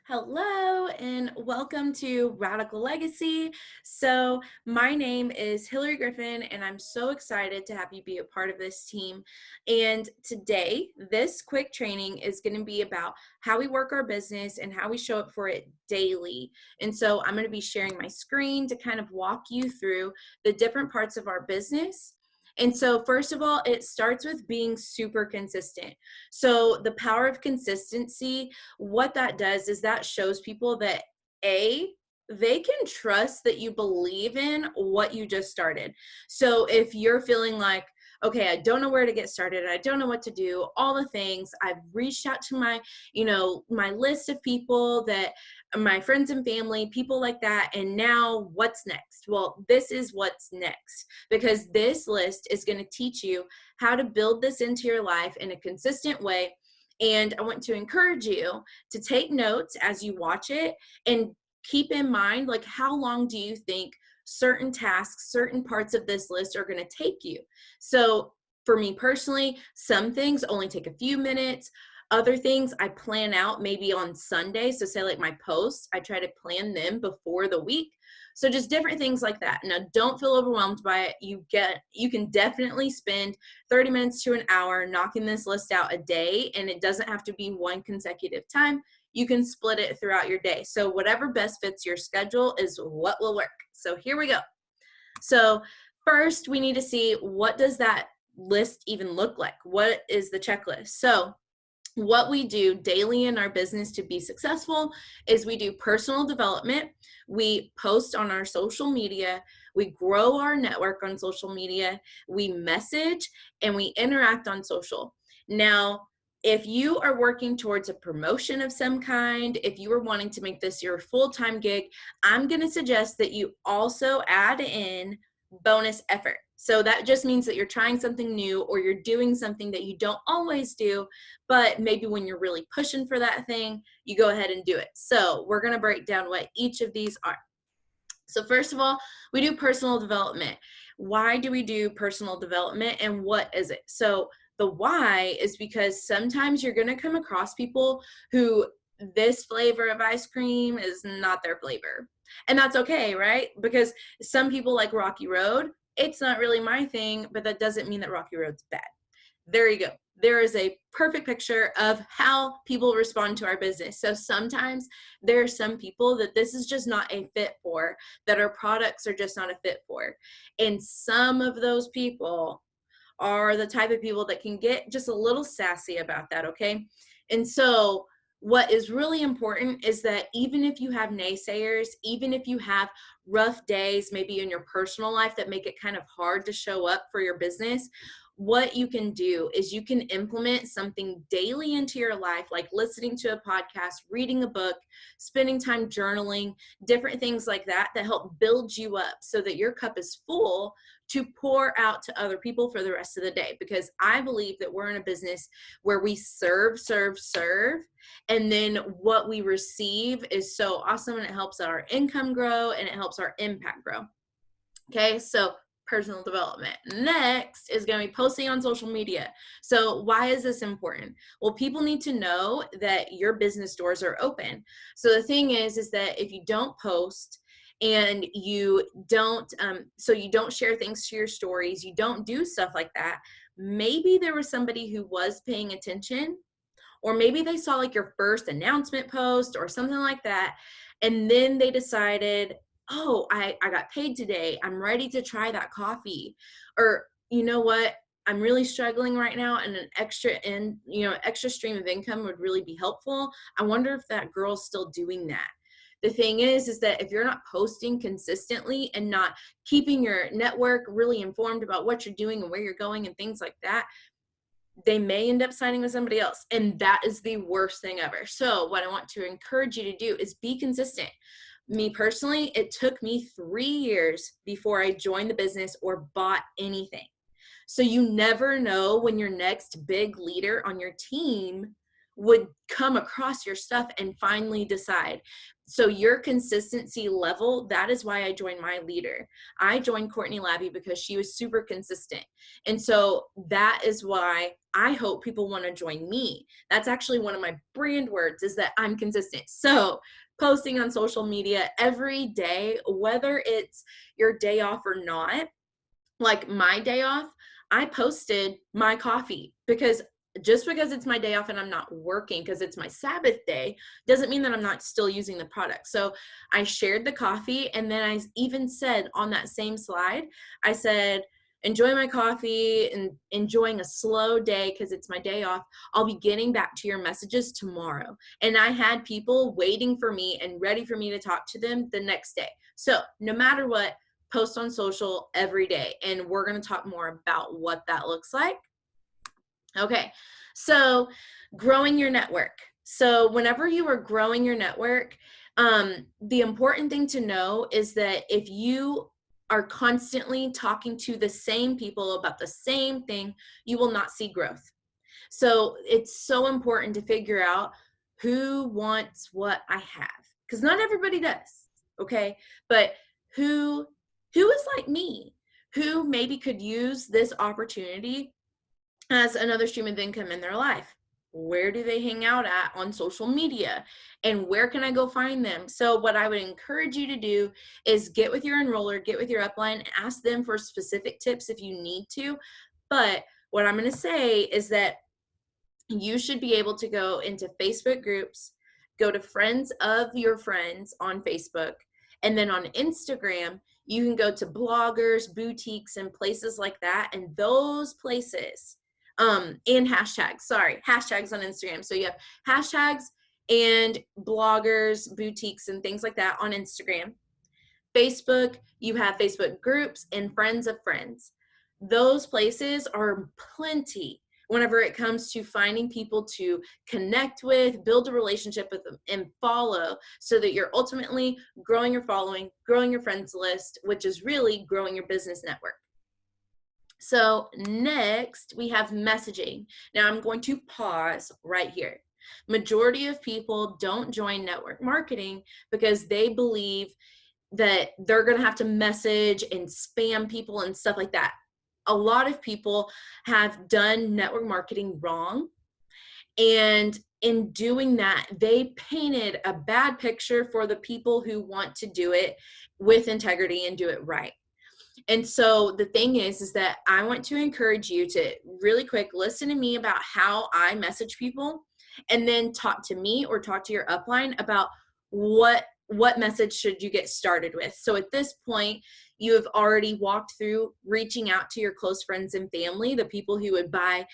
Hello and welcome to Radical Legacy. My name is Hillary Griffin, and I'm so excited to have you be a part of this team. And today, this quick training is going to be about how we work our business and how we show up for it daily. And so, I'm going to be sharing my screen to kind of walk you through the different parts of our business. And so, first of all, it starts with being super consistent. So, the power of consistency, what that does is that shows people that they can trust that you believe in what you just started. So if you're feeling like, okay, I don't know where to get started, I don't know what to do, all the things, I've reached out to my list of people, that my friends and family, people like that, and now what's next? Well, this is what's next, because this list is going to teach you how to build this into your life in a consistent way. And I want to encourage you to take notes as you watch it and keep in mind, like, how long do you think certain tasks, certain parts of this list are going to take you? So for me personally, some things only take a few minutes. Other things I plan out maybe on Sunday. So say like my posts, I try to plan them before the week. So just different things like that. Now don't feel overwhelmed by it. You can definitely spend 30 minutes to an hour knocking this list out a day, and it doesn't have to be one consecutive time. You can split it throughout your day. So whatever best fits your schedule is what will work. So here we go. So first we need to see, what does that list even look like? What is the checklist? So what we do daily in our business to be successful is we do personal development. We post on our social media. We grow our network on social media. We message and we interact on social. Now, if you are working towards a promotion of some kind, if you are wanting to make this your full-time gig, I'm going to suggest that you also add in bonus effort. So that just means that you're trying something new, or you're doing something that you don't always do, but maybe when you're really pushing for that thing, you go ahead and do it. So we're going to break down what each of these are. So first of all, we do personal development. Why do we do personal development, and what is it? So the why is because sometimes you're going to come across people who, this flavor of ice cream is not their flavor. And that's okay, right? Because some people like Rocky Road. It's not really my thing, but that doesn't mean that Rocky Road's bad. There you go. There is a perfect picture of how people respond to our business. So sometimes there are some people that this is just not a fit for, that our products are just not a fit for. And some of those people are the type of people that can get just a little sassy about that, okay? And so what is really important is that even if you have naysayers, even if you have rough days, maybe in your personal life that make it kind of hard to show up for your business, what you can do is you can implement something daily into your life, like listening to a podcast, reading a book, spending time journaling, different things like that, that help build you up so that your cup is full to pour out to other people for the rest of the day. Because I believe that we're in a business where we serve, serve, serve, and then what we receive is so awesome, and it helps our income grow and it helps our impact grow. Okay, so personal development. Next is going to be posting on social media. So why is this important? Well, people need to know that your business doors are open. So the thing is that if you don't post, and you don't you don't share things to your stories, you don't do stuff like that, maybe there was somebody who was paying attention, or maybe they saw like your first announcement post or something like that, and then they decided, oh, I got paid today, I'm ready to try that coffee. Or, you know what, I'm really struggling right now, and an extra stream of income would really be helpful. I wonder if that girl's still doing that. The thing is that if you're not posting consistently and not keeping your network really informed about what you're doing and where you're going and things like that, they may end up signing with somebody else. And that is the worst thing ever. So what I want to encourage you to do is be consistent. Me personally, it took me 3 years before I joined the business or bought anything. So you never know when your next big leader on your team would come across your stuff and finally decide. So your consistency level, that is why I joined my leader. I joined Courtney Labby because she was super consistent. And so that is why I hope people want to join me. That's actually one of my brand words, is that I'm consistent. So posting on social media every day, whether it's your day off or not, like my day off, I posted my coffee, because just because it's my day off and I'm not working because it's my Sabbath day doesn't mean that I'm not still using the product. So I shared the coffee, and then I even said on that same slide, I said, enjoy my coffee and enjoying a slow day because it's my day off. I'll be getting back to your messages tomorrow. And I had people waiting for me and ready for me to talk to them the next day. So no matter what, post on social every day, and we're going to talk more about what that looks like. Okay, so growing your network. So whenever you are growing your network, the important thing to know is that if you are constantly talking to the same people about the same thing, you will not see growth. So it's so important to figure out who wants what I have, because not everybody does, okay? But who is like me, who maybe could use this opportunity as another stream of income in their life. Where do they hang out at on social media, and where can I go find them? So what I would encourage you to do is get with your enroller, get with your upline, and ask them for specific tips if you need to. But what I'm going to say is that you should be able to go into Facebook groups, go to friends of your friends on Facebook, and then on Instagram, you can go to bloggers, boutiques, and places like that. And those places, and hashtags on Instagram. So you have hashtags and bloggers, boutiques, and things like that on Instagram. Facebook, you have Facebook groups and friends of friends. Those places are plenty whenever it comes to finding people to connect with, build a relationship with them, and follow, so that you're ultimately growing your following, growing your friends list, which is really growing your business network. So next we have messaging. Now I'm going to pause right here. Majority of people don't join network marketing because they believe that they're going to have to message and spam people and stuff like that. A lot of people have done network marketing wrong. And in doing that, they painted a bad picture for the people who want to do it with integrity and do it right. And so the thing is that I want to encourage you to really quick listen to me about how I message people, and then talk to me or talk to your upline about what message should you get started with. So at this point, you have already walked through reaching out to your close friends and family, the people who would buy,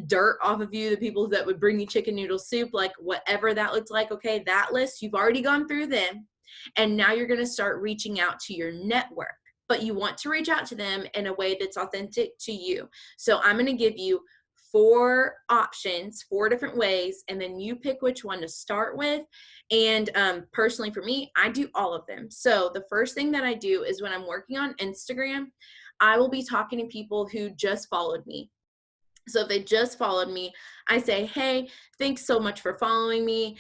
dirt off of you, the people that would bring you chicken noodle soup, like whatever that looks like. Okay, that list, you've already gone through them. And now you're going to start reaching out to your network, but you want to reach out to them in a way that's authentic to you. So I'm going to give you 4 options, 4 different ways, and then you pick which one to start with. And personally for me, I do all of them. So the first thing that I do is when I'm working on Instagram, I will be talking to people who just followed me. So if they just followed me, I say, hey, thanks so much for following me.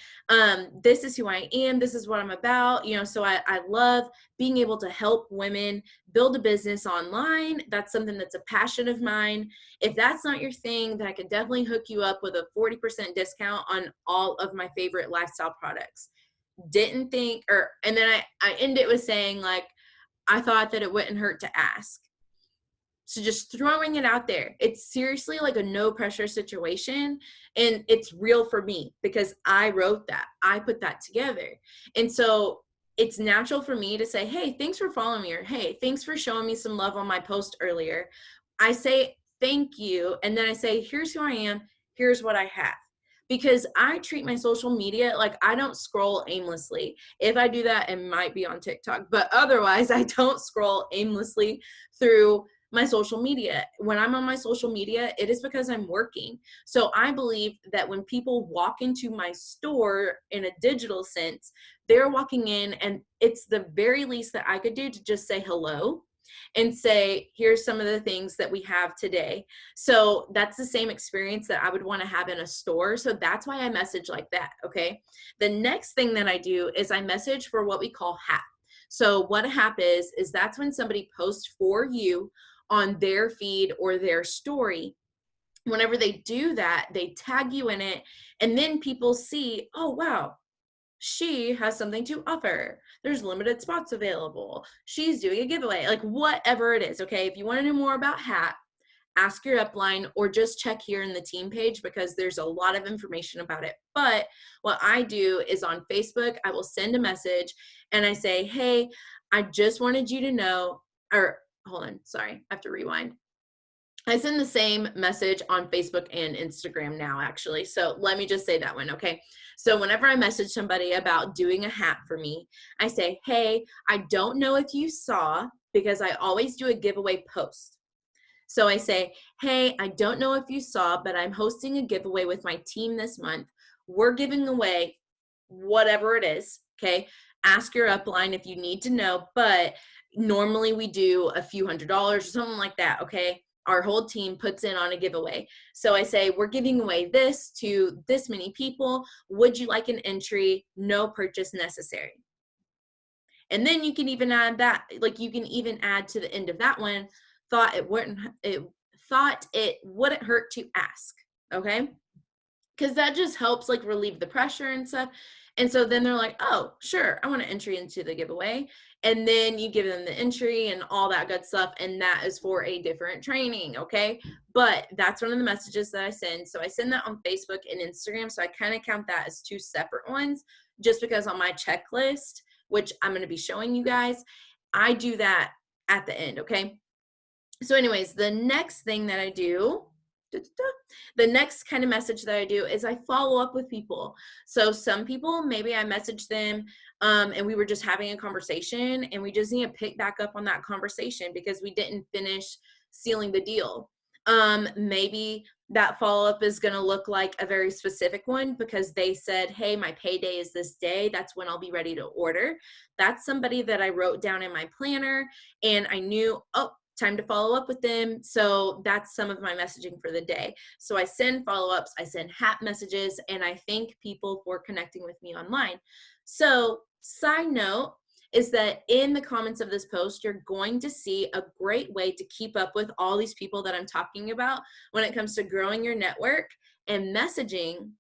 This is who I am. This is what I'm about. So I love being able to help women build a business online. That's something that's a passion of mine. If that's not your thing, then I could definitely hook you up with a 40% discount on all of my favorite lifestyle products. And then I end it with saying, like, I thought that it wouldn't hurt to ask. So just throwing it out there. It's seriously like a no pressure situation. And it's real for me because I wrote that. I put that together. And so it's natural for me to say, hey, thanks for following me, or hey, thanks for showing me some love on my post earlier. I say thank you. And then I say, here's who I am. Here's what I have. Because I treat my social media like I don't scroll aimlessly. If I do that, it might be on TikTok. But otherwise, I don't scroll aimlessly through my social media. When I'm on my social media, it is because I'm working. So I believe that when people walk into my store in a digital sense, they're walking in, and it's the very least that I could do to just say hello. and say, here's some of the things that we have today. So that's the same experience that I would want to have in a store. So that's why I message like that. Okay. The next thing that I do is I message for what we call HAP. So what a HAP is that's when somebody posts for you on their feed or their story. Whenever they do that, they tag you in it, and then people see, oh, wow, she has something to offer. There's limited spots available. She's doing a giveaway, like whatever it is. Okay. If you want to know more about HAP, ask your upline or just check here in the team page because there's a lot of information about it. But what I do is on Facebook, I will send a message and I say, hey, I just wanted you to know, or hold on, sorry, I have to rewind. I send the same message on Facebook and Instagram now, actually. So let me just say that one, okay? So whenever I message somebody about doing a HAP for me, I say, hey, I don't know if you saw, because I always do a giveaway post. So I say, hey, I don't know if you saw, but I'm hosting a giveaway with my team this month. We're giving away whatever it is, okay? Ask your upline if you need to know, but normally we do a few $100s or something like that, okay? Our whole team puts in on a giveaway. So I say, we're giving away this to this many people. Would you like an entry? No purchase necessary. And then you can even add that, like you can even add to the end of that one, thought it wouldn't hurt to ask, okay? Because that just helps like relieve the pressure and stuff. And so then they're like, oh, sure, I want to entry into the giveaway. And then you give them the entry and all that good stuff. And that is for a different training, okay? But that's one of the messages that I send. So I send that on Facebook and Instagram. So I kind of count that as two separate ones just because on my checklist, which I'm going to be showing you guys, I do that at the end, okay? So anyways, the next thing that I do, the next kind of message that I do is I follow up with people. So some people, maybe I message them and we were just having a conversation and we just need to pick back up on that conversation because we didn't finish sealing the deal. Maybe that follow-up is going to look like a very specific one because they said, hey, my payday is this day. That's when I'll be ready to order. That's somebody that I wrote down in my planner and I knew, oh, time to follow up with them. So that's some of my messaging for the day. So I send follow-ups, I send HAP messages, and I thank people for connecting with me online. So side note is that in the comments of this post, you're going to see a great way to keep up with all these people that I'm talking about when it comes to growing your network and messaging.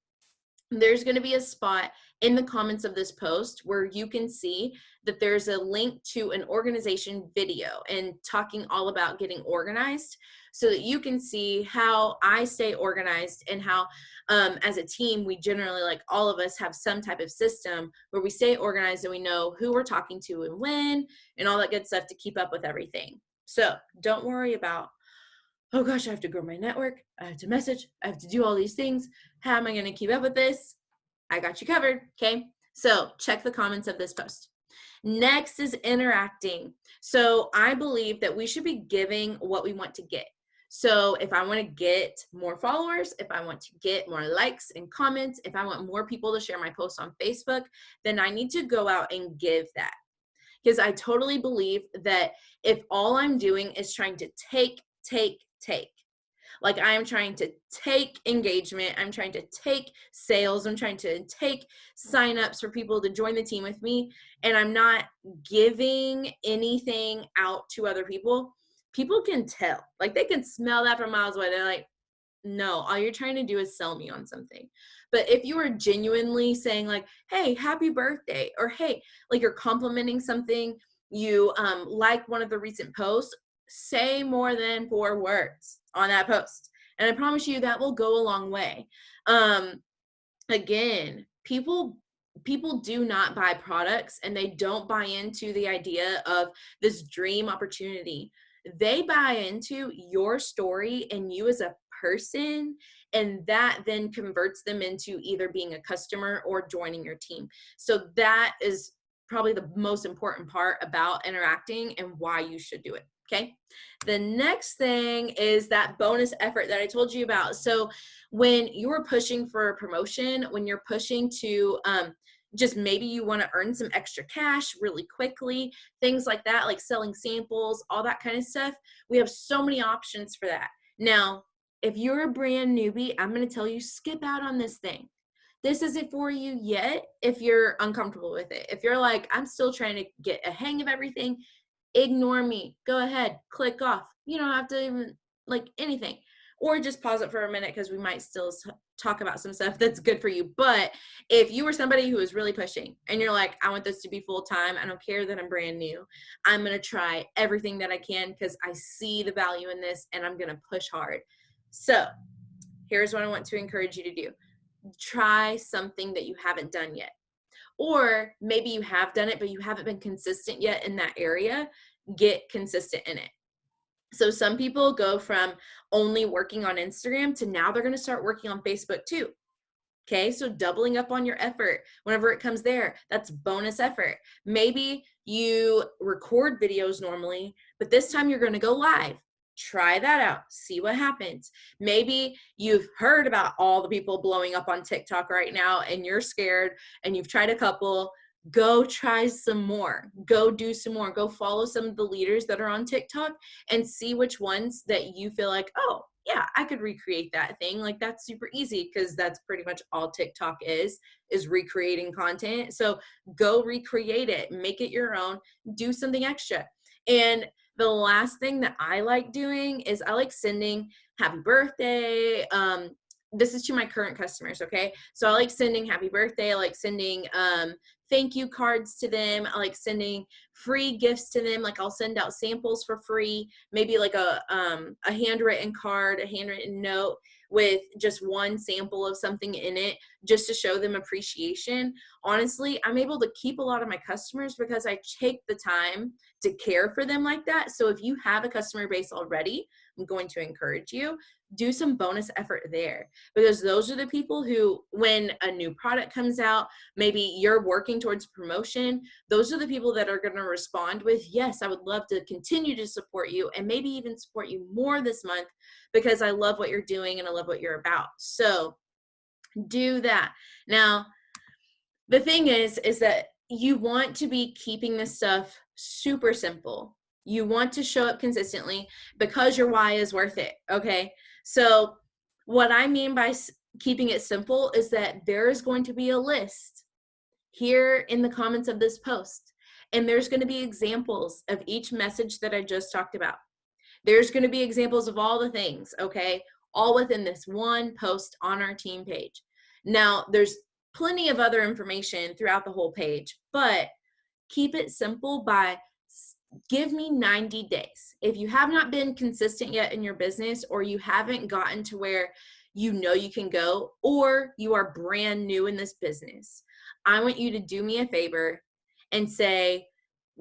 There's going to be a spot in the comments of this post where you can see that there's a link to an organization video and talking all about getting organized so that you can see how I stay organized and how as a team, we generally, like all of us, have some type of system where we stay organized and we know who we're talking to and when and all that good stuff to keep up with everything. So don't worry about, oh gosh, I have to grow my network. I have to message. I have to do all these things. How am I going to keep up with this? I got you covered. Okay. So check the comments of this post. Next is interacting. So I believe that we should be giving what we want to get. So if I want to get more followers, if I want to get more likes and comments, if I want more people to share my posts on Facebook, then I need to go out and give that. Because I totally believe that if all I'm doing is trying to take, like I am trying to take engagement, I'm trying to take sales, I'm trying to take signups for people to join the team with me, and I'm not giving anything out to other people, people can tell. Like they can smell that from miles away. They're like, no, all you're trying to do is sell me on something. But if you are genuinely saying like, hey, happy birthday, or hey, like you're complimenting something, you like one of the recent posts, say more than 4 words on that post. And I promise you that will go a long way. Again, people do not buy products and they don't buy into the idea of this dream opportunity. They buy into your story and you as a person, and that then converts them into either being a customer or joining your team. So that is probably the most important part about interacting and why you should do it. Okay. The next thing is that bonus effort that I told you about. So when you're pushing for a promotion, when you're pushing to just maybe you want to earn some extra cash really quickly, things like that, like selling samples, all that kind of stuff. We have so many options for that. Now, if you're a brand newbie, I'm going to tell you, skip out on this thing. This isn't for you yet if you're uncomfortable with it. If you're like, I'm still trying to get a hang of everything, ignore me. Go ahead, click off. You don't have to even like anything. Or just pause it for a minute because we might still talk about some stuff that's good for you. But if you were somebody who is really pushing and you're like, I want this to be full time, I don't care that I'm brand new, I'm going to try everything that I can because I see the value in this and I'm going to push hard. So here's what I want to encourage you to do. Try something that you haven't done yet. Or maybe you have done it, but you haven't been consistent yet in that area. Get consistent in it. So some people go from only working on Instagram to now they're going to start working on Facebook too. Okay, so doubling up on your effort whenever it comes there, that's bonus effort. Maybe you record videos normally, but this time you're going to go live. Try that out. See what happens. Maybe you've heard about all the people blowing up on TikTok right now and you're scared and you've tried a couple. Go try some more. Go do some more. Go follow some of the leaders that are on TikTok and see which ones that you feel like, oh, yeah, I could recreate that thing. Like that's super easy because that's pretty much all TikTok is recreating content. So go recreate it, make it your own, do something extra. And the last thing that I like doing is I like sending happy birthday. This is to my current customers, okay? So I like sending happy birthday. I like sending thank you cards to them. I like sending free gifts to them. Like I'll send out samples for free, maybe like a handwritten card, a handwritten note with just one sample of something in it just to show them appreciation. Honestly, I'm able to keep a lot of my customers because I take the time to care for them like that. So if you have a customer base already, I'm going to encourage you, do some bonus effort there because those are the people who, when a new product comes out, maybe you're working towards promotion, those are the people that are going to respond with, yes, I would love to continue to support you and maybe even support you more this month because I love what you're doing and I love what you're about. So do that. Now, the thing is that you want to be keeping this stuff super simple. You want to show up consistently because your why is worth it. Okay. So what I mean by keeping it simple is that there is going to be a list here in the comments of this post, and there's going to be examples of each message that I just talked about. There's going to be examples of all the things, okay, all within this one post on our team page. Now, there's plenty of other information throughout the whole page, but keep it simple by give me 90 days. If you have not been consistent yet in your business, or you haven't gotten to where you know you can go, or you are brand new in this business, I want you to do me a favor and say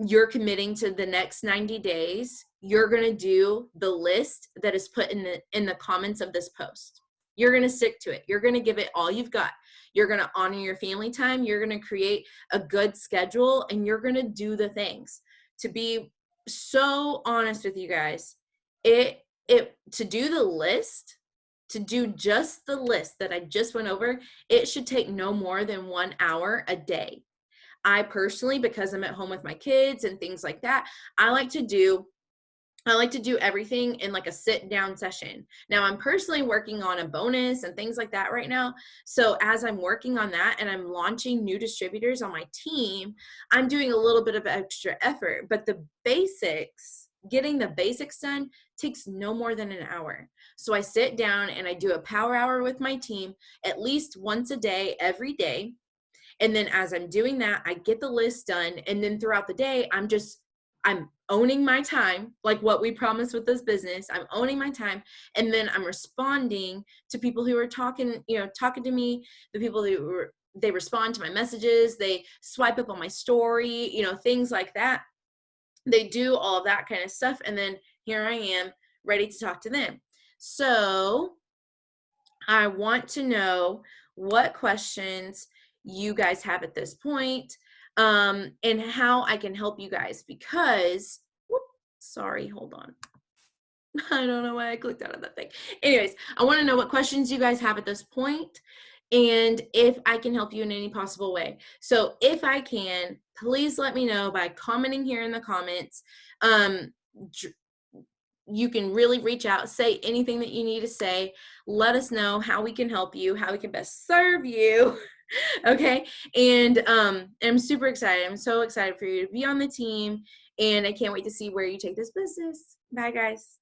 you're committing to the next 90 days. You're going to do the list that is put in the comments of this post. You're going to stick to it. You're going to give it all you've got. You're going to honor your family time. You're going to create a good schedule, and you're going to do the things. To be so honest with you guys, to do the list, to do just the list that I just went over, it should take no more than 1 hour a day. I personally, because I'm at home with my kids and things like that, I like to do everything in like a sit down session. Now I'm personally working on a bonus and things like that right now. So as I'm working on that and I'm launching new distributors on my team, I'm doing a little bit of extra effort, but the basics, getting the basics done takes no more than an hour. So I sit down and I do a power hour with my team at least once a day, every day. And then as I'm doing that, I get the list done. And then throughout the day, I'm owning my time, like what we promised with this business. I'm owning my time. And then I'm responding to people who are talking to me, the people who they respond to my messages, they swipe up on my story, things like that. They do all of that kind of stuff. And then here I am ready to talk to them. So I want to know what questions you guys have at this point, and how I can help you guys because, sorry, hold on. I don't know why I clicked out of that thing. Anyways, I want to know what questions you guys have at this point. and if I can help you in any possible way. So if I can, please let me know by commenting here in the comments. Um, you can really reach out, say anything that you need to say. Let us know how we can help you, how we can best serve you. Okay. And I'm super excited. I'm so excited for you to be on the team, and I can't wait to see where you take this business. Bye, guys.